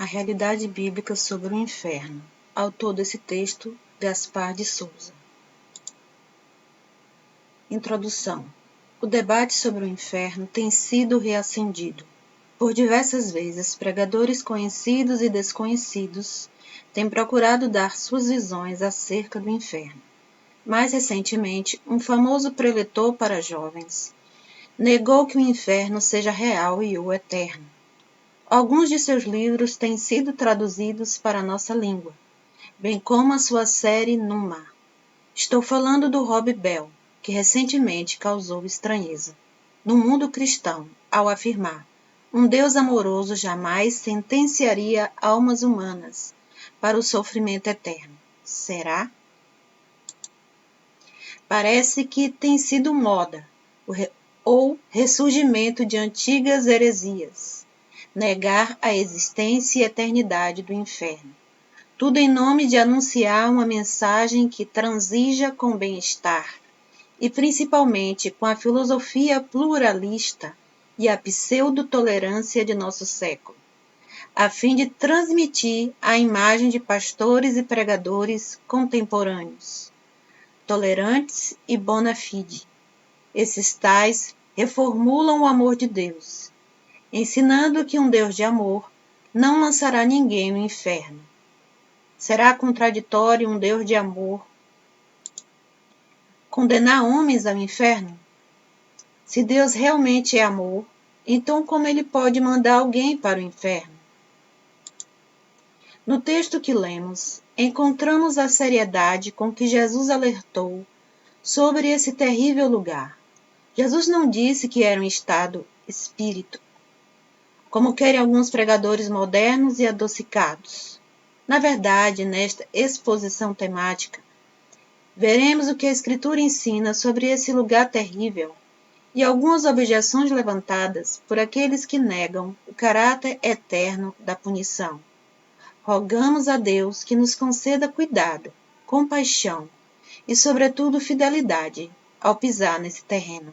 A realidade bíblica sobre o inferno. Autor desse texto, Gaspar de Souza. Introdução. O debate sobre o inferno tem sido reacendido. Por diversas vezes, pregadores conhecidos e desconhecidos têm procurado dar suas visões acerca do inferno. Mais recentemente, um famoso preletor para jovens negou que o inferno seja real e o eterno. Alguns de seus livros têm sido traduzidos para a nossa língua, bem como a sua série Numa. Estou falando do Rob Bell, que recentemente causou estranheza no mundo cristão ao afirmar: um Deus amoroso jamais sentenciaria almas humanas para o sofrimento eterno. Será? Parece que tem sido moda ou ressurgimento de antigas heresias negar a existência e eternidade do inferno. Tudo em nome de anunciar uma mensagem que transija com o bem-estar e principalmente com a filosofia pluralista e a pseudo-tolerância de nosso século, a fim de transmitir a imagem de pastores e pregadores contemporâneos, tolerantes e bona fide. Esses tais reformulam o amor de Deus, ensinando que um Deus de amor não lançará ninguém no inferno. Será contraditório um Deus de amor condenar homens ao inferno? Se Deus realmente é amor, então como ele pode mandar alguém para o inferno? No texto que lemos, encontramos a seriedade com que Jesus alertou sobre esse terrível lugar. Jesus não disse que era um estado espírito, como querem alguns pregadores modernos e adocicados. Na verdade, nesta exposição temática, veremos o que a Escritura ensina sobre esse lugar terrível e algumas objeções levantadas por aqueles que negam o caráter eterno da punição. Rogamos a Deus que nos conceda cuidado, compaixão e, sobretudo, fidelidade ao pisar nesse terreno.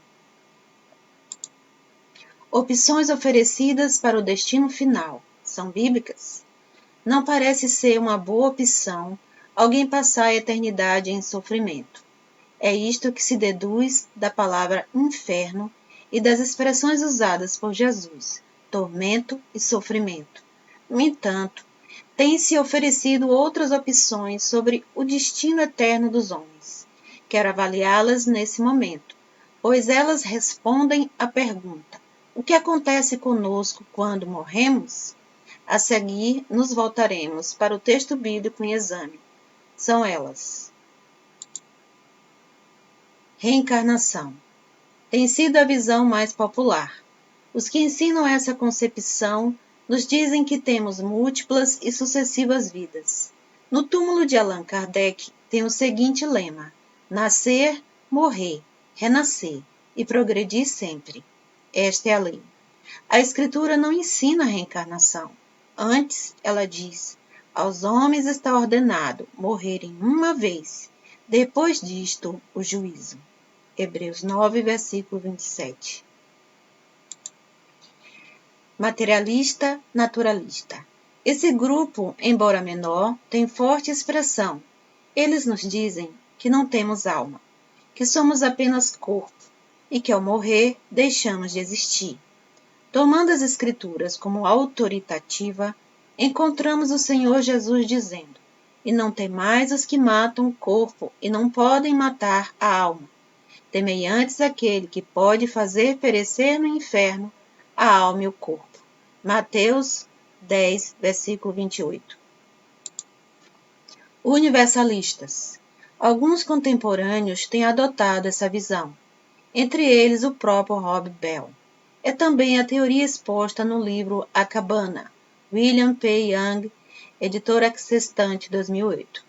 Opções oferecidas para o destino final são bíblicas? Não parece ser uma boa opção alguém passar a eternidade em sofrimento. É isto que se deduz da palavra inferno e das expressões usadas por Jesus, tormento e sofrimento. No entanto, tem-se oferecido outras opções sobre o destino eterno dos homens. Quero avaliá-las nesse momento, pois elas respondem à pergunta: o que acontece conosco quando morremos? A seguir, nos voltaremos para o texto bíblico em exame. São elas: reencarnação. Tem sido a visão mais popular. Os que ensinam essa concepção nos dizem que temos múltiplas e sucessivas vidas. No túmulo de Allan Kardec tem o seguinte lema: nascer, morrer, renascer e progredir sempre. Esta é a lei. A Escritura não ensina a reencarnação. Antes, ela diz: aos homens está ordenado morrerem uma vez, depois disto o juízo. Hebreus 9, versículo 27. Materialista, naturalista. Esse grupo, embora menor, tem forte expressão. Eles nos dizem que não temos alma, que somos apenas corpo e que ao morrer deixamos de existir. Tomando as Escrituras como autoritativa, encontramos o Senhor Jesus dizendo: e não temais os que matam o corpo e não podem matar a alma. Temei antes aquele que pode fazer perecer no inferno a alma e o corpo. Mateus 10, versículo 28. Universalistas. Alguns contemporâneos têm adotado essa visão, entre eles o próprio Rob Bell. É também a teoria exposta no livro A Cabana, William P. Young, editora Sextante, 2008.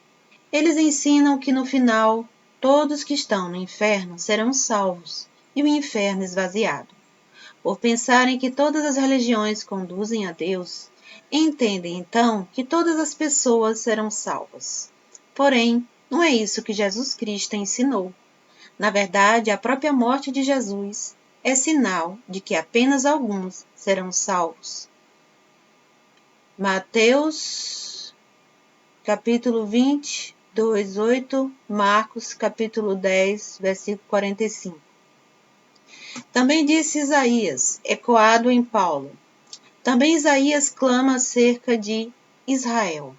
Eles ensinam que no final, todos que estão no inferno serão salvos e o inferno esvaziado. Por pensarem que todas as religiões conduzem a Deus, entendem então que todas as pessoas serão salvas. Porém, não é isso que Jesus Cristo ensinou. Na verdade, a própria morte de Jesus é sinal de que apenas alguns serão salvos. Mateus, capítulo 20, 2:8, Marcos, capítulo 10, versículo 45. Também disse Isaías, ecoado em Paulo. Também Isaías clama acerca de Israel.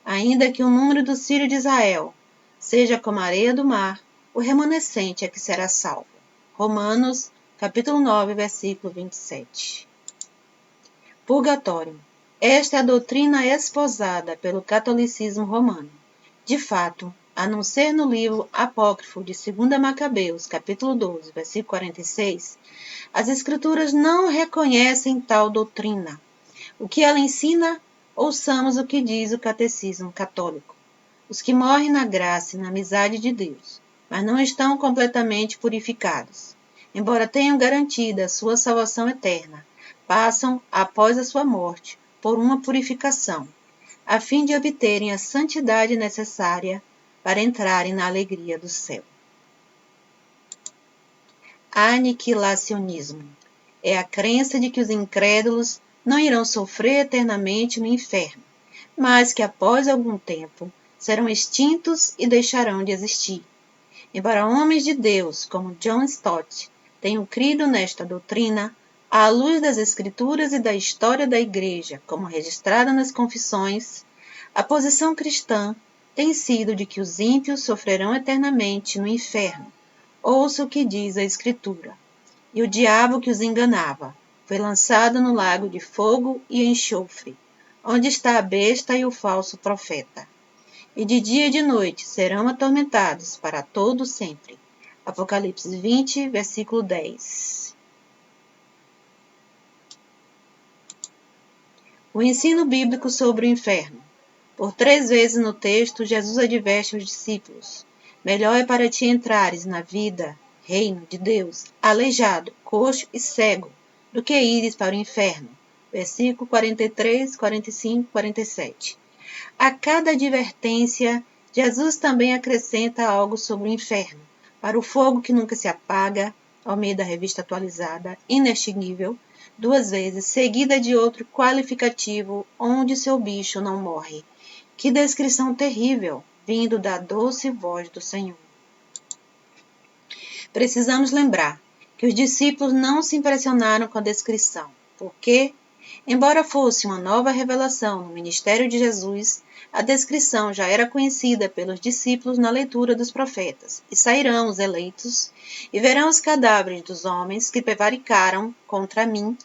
Ainda que o número dos filhos de Israel seja como a areia do mar, o remanescente é que será salvo. Romanos, capítulo 9, versículo 27. Purgatório. Esta é a doutrina esposada pelo catolicismo romano. De fato, a não ser no livro apócrifo de 2 Macabeus, capítulo 12, versículo 46, as escrituras não reconhecem tal doutrina. O que ela ensina, ouçamos o que diz o catecismo católico. Os que morrem na graça e na amizade de Deus, mas não estão completamente purificados, embora tenham garantida a sua salvação eterna, passam, após a sua morte, por uma purificação, a fim de obterem a santidade necessária para entrarem na alegria do céu. Aniquilacionismo é a crença de que os incrédulos não irão sofrer eternamente no inferno, mas que após algum tempo serão extintos e deixarão de existir. Embora homens de Deus, como John Stott, tenham crido nesta doutrina, à luz das Escrituras e da história da Igreja, como registrada nas Confissões, a posição cristã tem sido de que os ímpios sofrerão eternamente no inferno. Ouça o que diz a Escritura. E o diabo que os enganava foi lançado no lago de fogo e enxofre, onde está a besta e o falso profeta. E de dia e de noite serão atormentados para todo sempre. Apocalipse 20, versículo 10. O ensino bíblico sobre o inferno. Por 3 vezes no texto, Jesus adverte os discípulos: melhor é para ti entrares na vida, reino de Deus, aleijado, coxo e cego, do que ires para o inferno. Versículo 43, 45, 47. A cada advertência, Jesus também acrescenta algo sobre o inferno, para o fogo que nunca se apaga, ao meio da revista atualizada, inextinguível, 2 vezes, seguida de outro qualificativo, onde seu bicho não morre. Que descrição terrível, vindo da doce voz do Senhor. Precisamos lembrar que os discípulos não se impressionaram com a descrição, porque, embora fosse uma nova revelação no ministério de Jesus, a descrição já era conhecida pelos discípulos na leitura dos profetas. E sairão os eleitos, e verão os cadáveres dos homens que prevaricaram contra mim,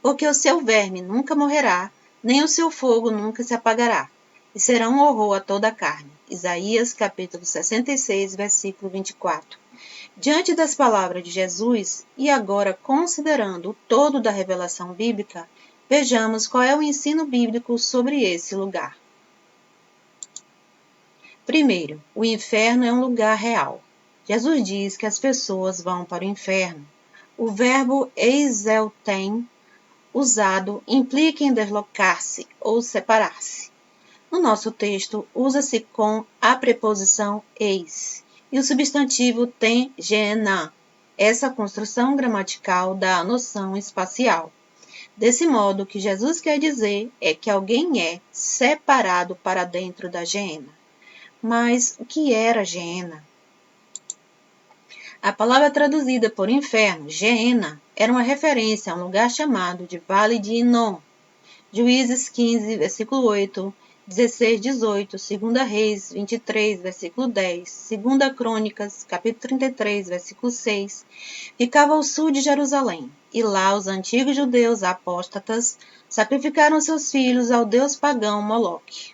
porque o seu verme nunca morrerá, nem o seu fogo nunca se apagará, e será um horror a toda a carne. Isaías, capítulo 66, versículo 24. Diante das palavras de Jesus, e agora considerando o todo da revelação bíblica, vejamos qual é o ensino bíblico sobre esse lugar. Primeiro, o inferno é um lugar real. Jesus diz que as pessoas vão para o inferno. O verbo eiselten, usado, implica em deslocar-se ou separar-se. No nosso texto, usa-se com a preposição eis e o substantivo ten gena. Essa construção gramatical dá a noção espacial. Desse modo, o que Jesus quer dizer é que alguém é separado para dentro da Geena. Mas o que era Geena? A palavra traduzida por inferno, Geena, era uma referência a um lugar chamado de Vale de Inom. Juízes 15, versículo 8, 16, 18, 2 Reis 23, versículo 10, 2 Crônicas, capítulo 33, versículo 6, ficava ao sul de Jerusalém, e lá os antigos judeus apóstatas sacrificaram seus filhos ao deus pagão Moloque.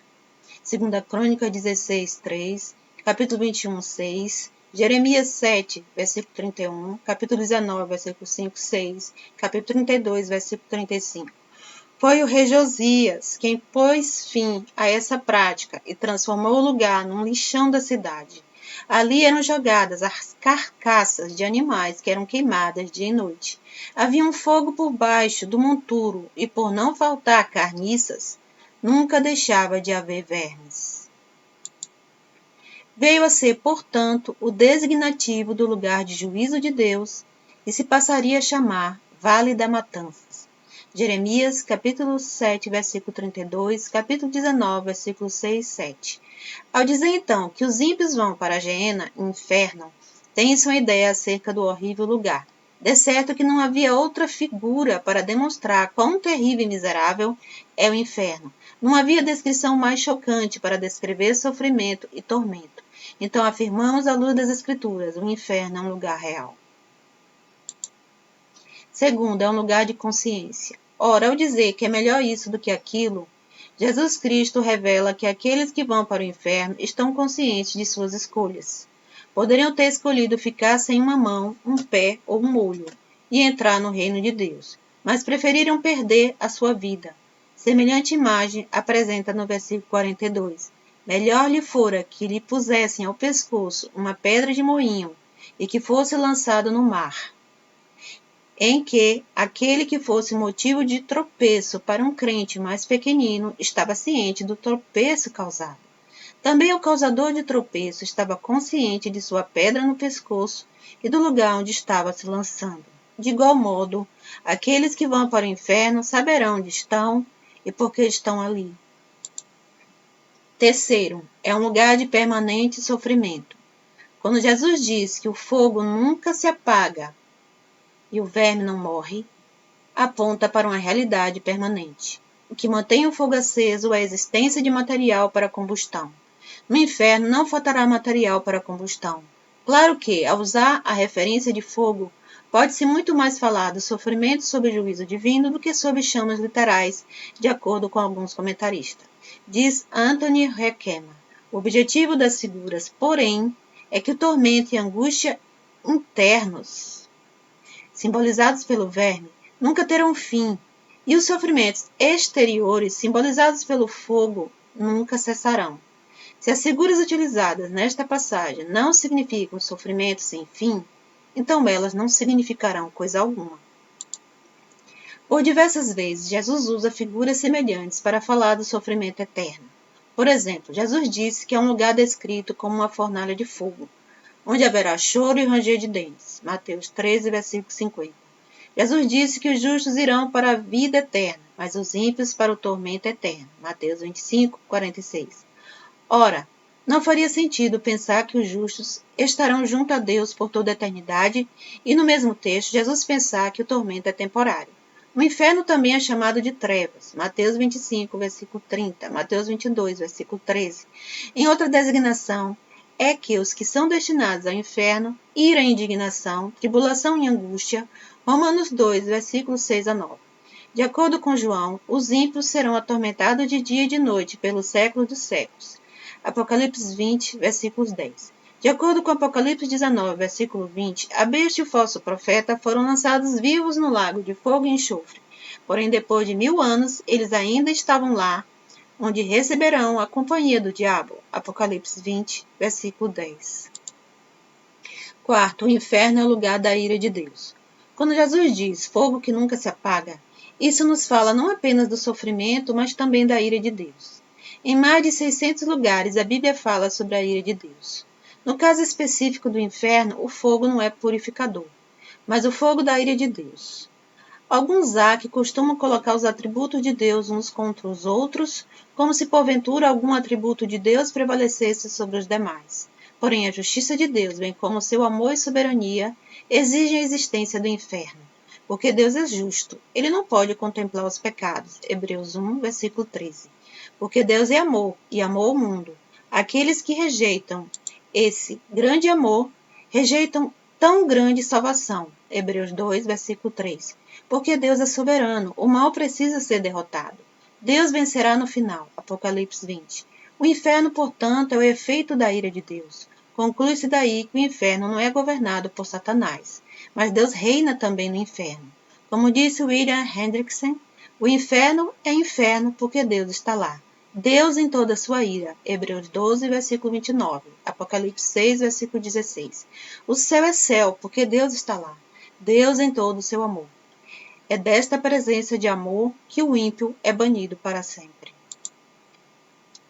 2 Crônica 16, 3, capítulo 21, 6, Jeremias 7, versículo 31, capítulo 19, versículo 5, 6, capítulo 32, versículo 35. Foi o rei Josias quem pôs fim a essa prática e transformou o lugar num lixão da cidade. Ali eram jogadas as carcaças de animais que eram queimadas dia e noite. Havia um fogo por baixo do monturo e, por não faltar carniças, nunca deixava de haver vermes. Veio a ser, portanto, o designativo do lugar de juízo de Deus e se passaria a chamar Vale da Matanças. Jeremias, capítulo 7, versículo 32, capítulo 19, versículo 6 e 7. Ao dizer então que os ímpios vão para a Geena, inferno, tem-se uma ideia acerca do horrível lugar. De certo que não havia outra figura para demonstrar quão terrível e miserável é o inferno. Não havia descrição mais chocante para descrever sofrimento e tormento. Então afirmamos à luz das Escrituras, o inferno é um lugar real. Segundo, é um lugar de consciência. Ora, ao dizer que é melhor isso do que aquilo, Jesus Cristo revela que aqueles que vão para o inferno estão conscientes de suas escolhas. Poderiam ter escolhido ficar sem uma mão, um pé ou um olho e entrar no reino de Deus, mas preferiram perder a sua vida. Semelhante imagem apresenta no versículo 42. Melhor lhe fora que lhe pusessem ao pescoço uma pedra de moinho e que fosse lançado no mar, em que aquele que fosse motivo de tropeço para um crente mais pequenino estava ciente do tropeço causado. Também o causador de tropeço estava consciente de sua pedra no pescoço e do lugar onde estava se lançando. De igual modo, aqueles que vão para o inferno saberão onde estão e por que estão ali. Terceiro, é um lugar de permanente sofrimento. Quando Jesus diz que o fogo nunca se apaga e o verme não morre, aponta para uma realidade permanente. O que mantém o fogo aceso é a existência de material para combustão. No inferno não faltará material para combustão. Claro que, ao usar a referência de fogo, pode-se muito mais falar do sofrimento sob o juízo divino do que sob chamas literais, de acordo com alguns comentaristas. Diz Anthony Requema. O objetivo das figuras, porém, é que o tormento e a angústia internos, simbolizados pelo verme, nunca terão fim, e os sofrimentos exteriores, simbolizados pelo fogo, nunca cessarão. Se as figuras utilizadas nesta passagem não significam sofrimento sem fim, então elas não significarão coisa alguma. Por diversas vezes, Jesus usa figuras semelhantes para falar do sofrimento eterno. Por exemplo, Jesus disse que é um lugar descrito como uma fornalha de fogo, onde haverá choro e ranger de dentes. Mateus 13, versículo 50. Jesus disse que os justos irão para a vida eterna, mas os ímpios para o tormento eterno. Mateus 25, 46. Ora, não faria sentido pensar que os justos estarão junto a Deus por toda a eternidade e, no mesmo texto, Jesus pensar que o tormento é temporário. O inferno também é chamado de trevas. Mateus 25, versículo 30, Mateus 22, versículo 13. Em outra designação, é que os que são destinados ao inferno, ira e indignação, tribulação e angústia, Romanos 2, versículos 6 a 9. De acordo com João, os ímpios serão atormentados de dia e de noite pelos séculos dos séculos. Apocalipse 20, versículos 10. De acordo com Apocalipse 19, versículo 20, a besta e o falso profeta foram lançados vivos no lago de fogo e enxofre. Porém, depois de 1000 anos, eles ainda estavam lá, onde receberão a companhia do diabo. Apocalipse 20, versículo 10. Quarto, o inferno é o lugar da ira de Deus. Quando Jesus diz fogo que nunca se apaga, isso nos fala não apenas do sofrimento, mas também da ira de Deus. Em mais de 600 lugares, a Bíblia fala sobre a ira de Deus. No caso específico do inferno, o fogo não é purificador, mas o fogo da ira de Deus. Alguns há que costumam colocar os atributos de Deus uns contra os outros, como se porventura algum atributo de Deus prevalecesse sobre os demais. Porém, a justiça de Deus, bem como seu amor e soberania, exigem a existência do inferno, porque Deus é justo. Ele não pode contemplar os pecados. Hebreus 1, versículo 13. Porque Deus é amor e amou o mundo. Aqueles que rejeitam esse grande amor, rejeitam tão grande salvação. Hebreus 2, versículo 3. Porque Deus é soberano, o mal precisa ser derrotado. Deus vencerá no final. Apocalipse 20. O inferno, portanto, é o efeito da ira de Deus. Conclui-se daí que o inferno não é governado por Satanás, mas Deus reina também no inferno. Como disse William Hendrickson, o inferno é inferno porque Deus está lá. Deus em toda a sua ira. Hebreus 12, versículo 29. Apocalipse 6, versículo 16. O céu é céu porque Deus está lá. Deus em todo o seu amor. É desta presença de amor que o ímpio é banido para sempre.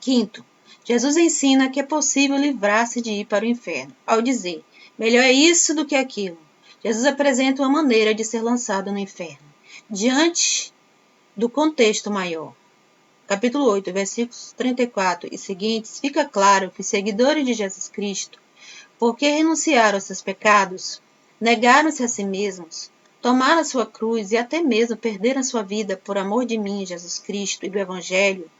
Quinto, Jesus ensina que é possível livrar-se de ir para o inferno, ao dizer, melhor é isso do que aquilo. Jesus apresenta uma maneira de ser lançado no inferno. Diante do contexto maior. Capítulo 8, versículos 34 e seguintes, fica claro que os seguidores de Jesus Cristo, porque renunciaram aos seus pecados, negaram-se a si mesmos, tomaram a sua cruz e até mesmo perderam a sua vida por amor de mim, Jesus Cristo, e do Evangelho,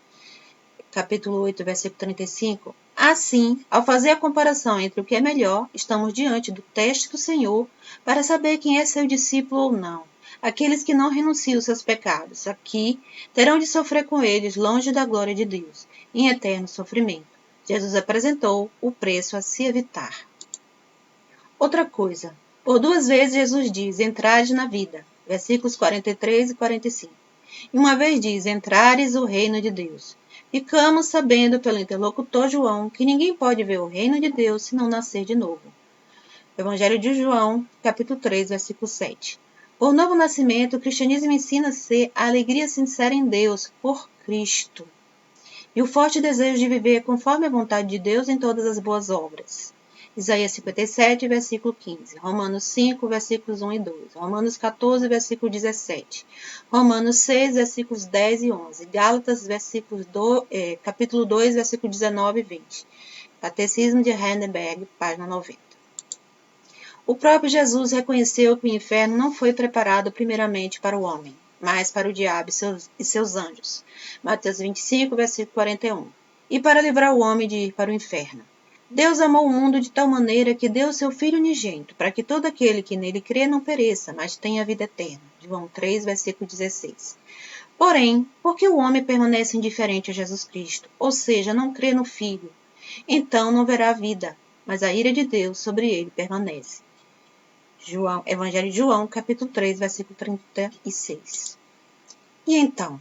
capítulo 8, versículo 35, assim, ao fazer a comparação entre o que é melhor, estamos diante do teste do Senhor para saber quem é seu discípulo ou não. Aqueles que não renunciam aos seus pecados, aqui, terão de sofrer com eles longe da glória de Deus, em eterno sofrimento. Jesus apresentou o preço a se evitar. Outra coisa, por 2 vezes Jesus diz, entrade na vida, versículos 43 e 45. E uma vez diz, entrares o reino de Deus. Ficamos sabendo pelo interlocutor João que ninguém pode ver o reino de Deus se não nascer de novo. Evangelho de João, capítulo 3, versículo 7. Por novo nascimento, o cristianismo ensina a ser a alegria sincera em Deus, por Cristo, e o forte desejo de viver conforme a vontade de Deus em todas as boas obras. Isaías 57, versículo 15. Romanos 5, versículos 1 e 2. Romanos 14, versículo 17. Romanos 6, versículos 10 e 11. Gálatas, capítulo 2, versículo 19 e 20. Catecismo de Heidelberg, página 90. O próprio Jesus reconheceu que o inferno não foi preparado primeiramente para o homem, mas para o diabo e seus anjos. Mateus 25, versículo 41. E para livrar o homem de ir para o inferno. Deus amou o mundo de tal maneira que deu seu Filho unigênito, para que todo aquele que nele crê não pereça, mas tenha vida eterna. João 3, versículo 16. Porém, por que o homem permanece indiferente a Jesus Cristo, ou seja, não crê no Filho? Então não verá vida, mas a ira de Deus sobre ele permanece. Evangelho de João, capítulo 3, versículo 36. E então?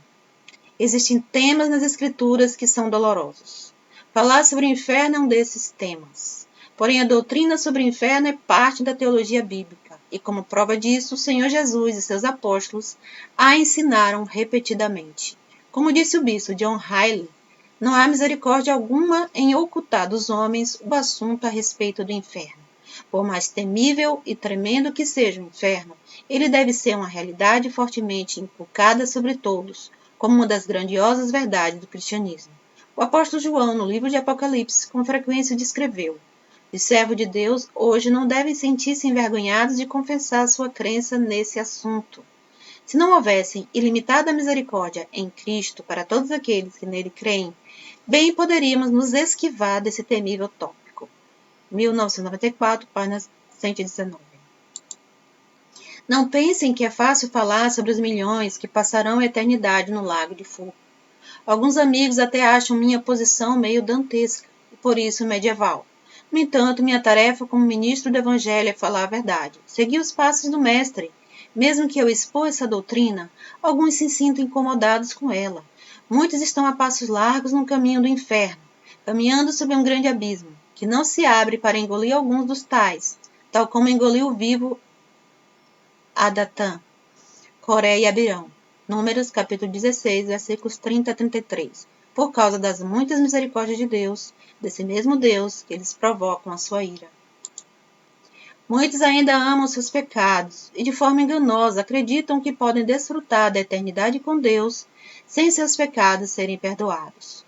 Existem temas nas Escrituras que são dolorosos. Falar sobre o inferno é um desses temas. Porém, a doutrina sobre o inferno é parte da teologia bíblica, e como prova disso, o Senhor Jesus e seus apóstolos a ensinaram repetidamente. Como disse o bispo John Riley, não há misericórdia alguma em ocultar dos homens o assunto a respeito do inferno. Por mais temível e tremendo que seja o inferno, ele deve ser uma realidade fortemente inculcada sobre todos, como uma das grandiosas verdades do cristianismo. O apóstolo João, no livro de Apocalipse, com frequência descreveu: os servos de Deus hoje não devem sentir-se envergonhados de confessar sua crença nesse assunto. Se não houvesse ilimitada misericórdia em Cristo para todos aqueles que nele creem, bem poderíamos nos esquivar desse temível tópico. 1994, página 119. Não pensem que é fácil falar sobre os milhões que passarão a eternidade no lago de fogo. Alguns amigos até acham minha posição meio dantesca, e por isso medieval. No entanto, minha tarefa como ministro do Evangelho é falar a verdade, seguir os passos do Mestre. Mesmo que eu expor essa doutrina, alguns se sintam incomodados com ela. Muitos estão a passos largos no caminho do inferno, caminhando sob um grande abismo, que não se abre para engolir alguns dos tais, tal como engoliu o vivo a Datã, Coré e Abirão. Números, capítulo 16, versículos 30 a 33. Por causa das muitas misericórdias de Deus, desse mesmo Deus, que eles provocam a sua ira. Muitos ainda amam seus pecados e, de forma enganosa, acreditam que podem desfrutar da eternidade com Deus sem seus pecados serem perdoados.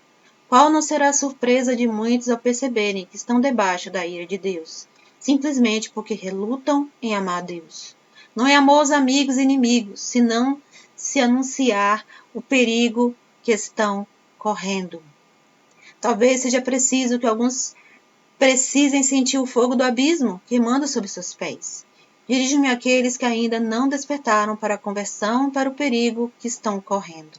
Qual não será a surpresa de muitos ao perceberem que estão debaixo da ira de Deus, simplesmente porque relutam em amar a Deus? Não é amor aos amigos e inimigos, senão se anunciar o perigo que estão correndo. Talvez seja preciso que alguns precisem sentir o fogo do abismo queimando sob seus pés. Dirijo-me àqueles que ainda não despertaram para a conversão e para o perigo que estão correndo.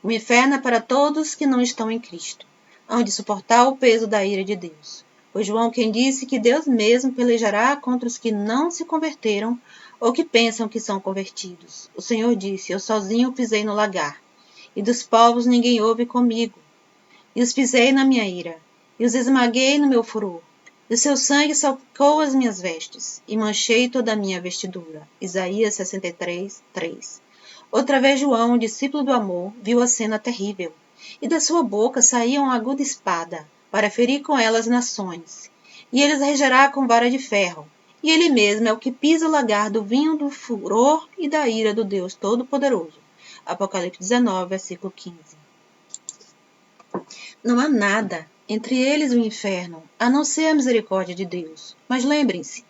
O inferno é para todos que não estão em Cristo, hão de suportar o peso da ira de Deus. Foi João quem disse que Deus mesmo pelejará contra os que não se converteram ou que pensam que são convertidos. O Senhor disse: eu sozinho pisei no lagar, e dos povos ninguém houve comigo. E os pisei na minha ira, e os esmaguei no meu furor. E o seu sangue salpicou as minhas vestes, e manchei toda a minha vestidura. Isaías 63, 3. Outra vez João, o discípulo do amor, viu a cena terrível, e da sua boca saía uma aguda espada, para ferir com ela as nações. E eles regerá com vara de ferro, e ele mesmo é o que pisa o lagar do vinho do furor e da ira do Deus Todo-Poderoso. Apocalipse 19, versículo 15. Não há nada entre eles e o inferno, a não ser a misericórdia de Deus. Mas lembrem-se,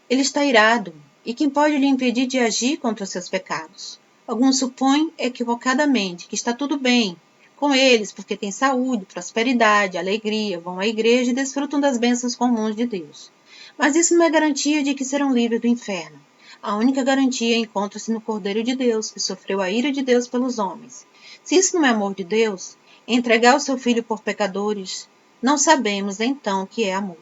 ele está irado, e quem pode lhe impedir de agir contra os seus pecados? Alguns supõem equivocadamente que está tudo bem com eles porque têm saúde, prosperidade, alegria, vão à igreja e desfrutam das bênçãos comuns de Deus. Mas isso não é garantia de que serão livres do inferno. A única garantia encontra-se no Cordeiro de Deus, que sofreu a ira de Deus pelos homens. Se isso não é amor de Deus, entregar o seu Filho por pecadores, não sabemos então o que é amor.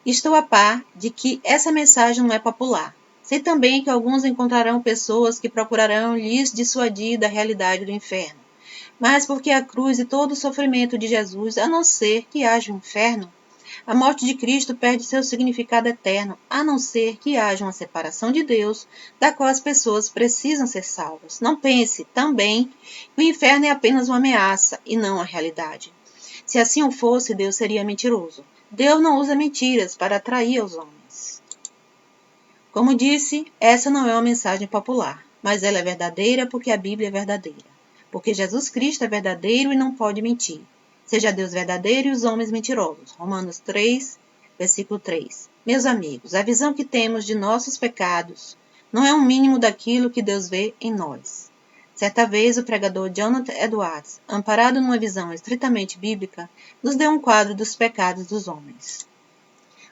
Estou a par de que essa mensagem não é popular. Sei também que alguns encontrarão pessoas que procurarão lhes dissuadir da realidade do inferno. Mas porque a cruz e todo o sofrimento de Jesus, a não ser que haja um inferno, a morte de Cristo perde seu significado eterno, a não ser que haja uma separação de Deus, da qual as pessoas precisam ser salvas. Não pense, também, que o inferno é apenas uma ameaça e não a realidade. Se assim o fosse, Deus seria mentiroso. Deus não usa mentiras para atrair aos homens. Como disse, essa não é uma mensagem popular, mas ela é verdadeira porque a Bíblia é verdadeira. Porque Jesus Cristo é verdadeiro e não pode mentir. Seja Deus verdadeiro e os homens mentirosos. Romanos 3, versículo 3. Meus amigos, a visão que temos de nossos pecados não é um mínimo daquilo que Deus vê em nós. Certa vez, o pregador Jonathan Edwards, amparado numa visão estritamente bíblica, nos deu um quadro dos pecados dos homens.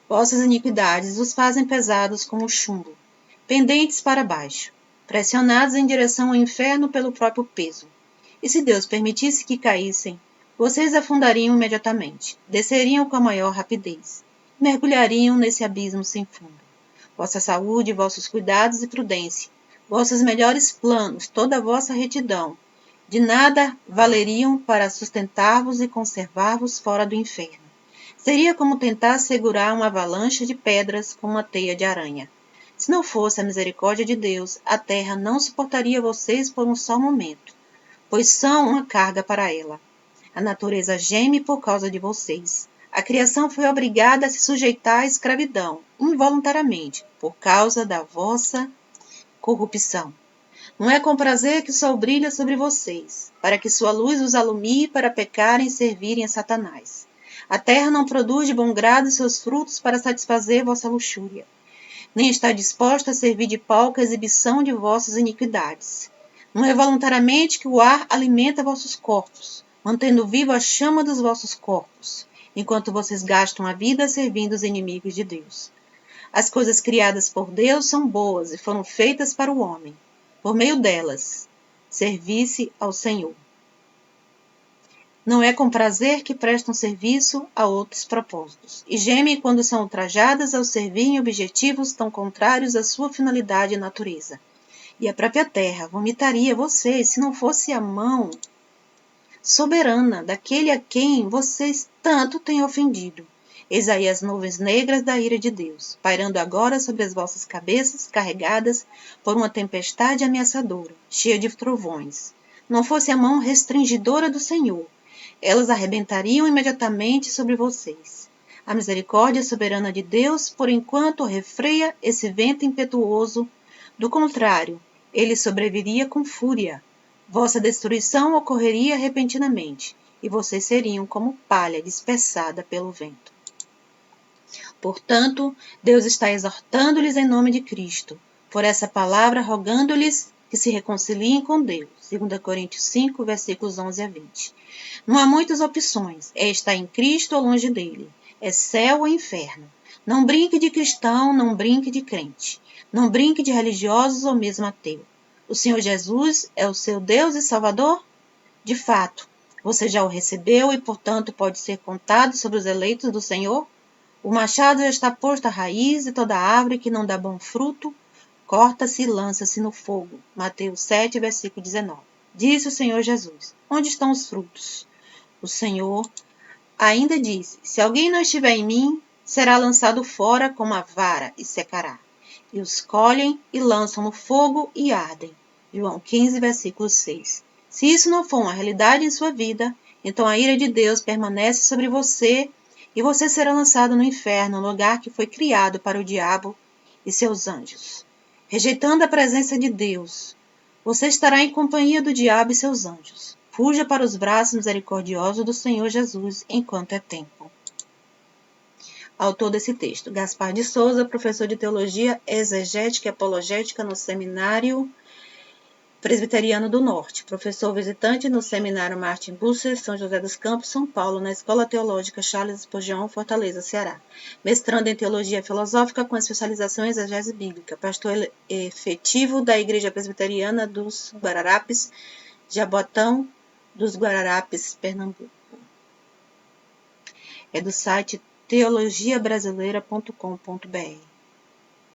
Vossas iniquidades os fazem pesados como chumbo, pendentes para baixo, pressionados em direção ao inferno pelo próprio peso. E se Deus permitisse que caíssem, vocês afundariam imediatamente, desceriam com a maior rapidez, mergulhariam nesse abismo sem fundo. Vossa saúde, vossos cuidados e prudência, vossos melhores planos, toda a vossa retidão, de nada valeriam para sustentar-vos e conservar-vos fora do inferno. Seria como tentar segurar uma avalanche de pedras com uma teia de aranha. Se não fosse a misericórdia de Deus, a terra não suportaria vocês por um só momento, pois são uma carga para ela. A natureza geme por causa de vocês. A criação foi obrigada a se sujeitar à escravidão, involuntariamente, por causa da vossa corrupção. Não é com prazer que o sol brilha sobre vocês, para que sua luz os alumie para pecarem e servirem a Satanás. A terra não produz de bom grado seus frutos para satisfazer vossa luxúria, nem está disposta a servir de palco a exibição de vossas iniquidades. Não é voluntariamente que o ar alimenta vossos corpos, mantendo viva a chama dos vossos corpos, enquanto vocês gastam a vida servindo os inimigos de Deus. As coisas criadas por Deus são boas e foram feitas para o homem, por meio delas, servisse ao Senhor. Não é com prazer que prestam serviço a outros propósitos, e gemem quando são ultrajadas ao servirem objetivos tão contrários à sua finalidade e natureza. E a própria terra vomitaria vocês se não fosse a mão soberana daquele a quem vocês tanto têm ofendido. Eis aí as nuvens negras da ira de Deus, pairando agora sobre as vossas cabeças, carregadas por uma tempestade ameaçadora, cheia de trovões. Não fosse a mão restringidora do Senhor, elas arrebentariam imediatamente sobre vocês. A misericórdia soberana de Deus, por enquanto, refreia esse vento impetuoso. Do contrário, ele sobreviria com fúria. Vossa destruição ocorreria repentinamente, e vocês seriam como palha dispersada pelo vento. Portanto, Deus está exortando-lhes em nome de Cristo, por essa palavra, rogando-lhes que se reconciliem com Deus. 2 Coríntios 5, versículos 11 a 20. Não há muitas opções, é estar em Cristo ou longe dele, é céu ou inferno. Não brinque de cristão, não brinque de crente, não brinque de religiosos ou mesmo ateu. O Senhor Jesus é o seu Deus e Salvador? De fato, você já o recebeu e, portanto, pode ser contado sobre os eleitos do Senhor? O machado já está posto à raiz e toda árvore que não dá bom fruto, corta-se e lança-se no fogo. Mateus 7, versículo 19. Disse o Senhor Jesus: onde estão os frutos? O Senhor ainda disse: se alguém não estiver em mim, será lançado fora como a vara e secará. E os colhem e lançam no fogo e ardem. João 15, versículo 6. Se isso não for uma realidade em sua vida, então a ira de Deus permanece sobre você e você será lançado no inferno, no lugar que foi criado para o diabo e seus anjos. Rejeitando a presença de Deus, Você estará em companhia do diabo e seus anjos. Fuja para os braços misericordiosos do Senhor Jesus enquanto é tempo. Autor desse texto, Gaspar de Souza, professor de Teologia Exegética e Apologética no Seminário Presbiteriano do Norte, professor visitante no Seminário Martin Bucer, São José dos Campos, São Paulo, na Escola Teológica Charles Spurgeon, Fortaleza, Ceará. Mestrando em Teologia Filosófica com especialização em Exegese Bíblica. Pastor efetivo da Igreja Presbiteriana dos Guararapes, Jabotão dos Guararapes, Pernambuco. É do site teologiabrasileira.com.br.